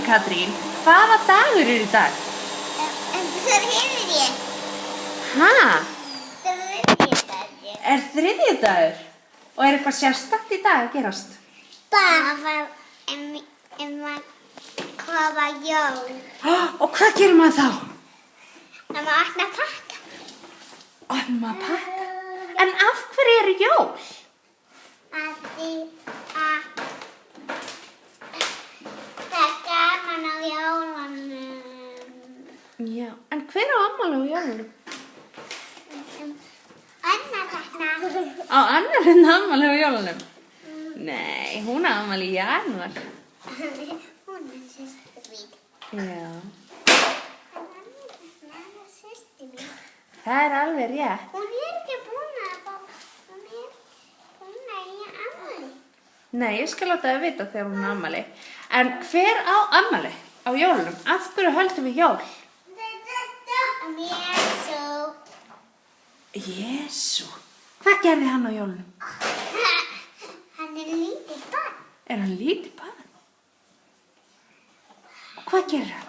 Katrín, hvaða dagur í dag? Þriðji. Ha? Þriðjudagur. Þriðjudagur? Og eitthvað sérstakt í dag að gerast? Það var hvað var jól. Og hvað gerir maður þá? Það var opna pakka. Opna pakka? En af hverju eru jól? Það er gaman á jólunum. Já, en hver á afmæli á jólunum? Anna þarna. Á annarinn afmæli á jólunum? Nei, hún á afmæli í janúar. Hún er systir mín. Já, Hún er systir mín. það er alveg rétt. Hún er ekki búin að fá, hún er búin að eiga afmæli. Nei, ég skal láta þið vita þegar hún á afmæli. En hver á afmæli á jólunum? Af hverju höldum við jól? Jesú. Hvað gerði hann á jólunum? Hann er lítið barn. Er hann lítið barn? Og hvað gerir hann?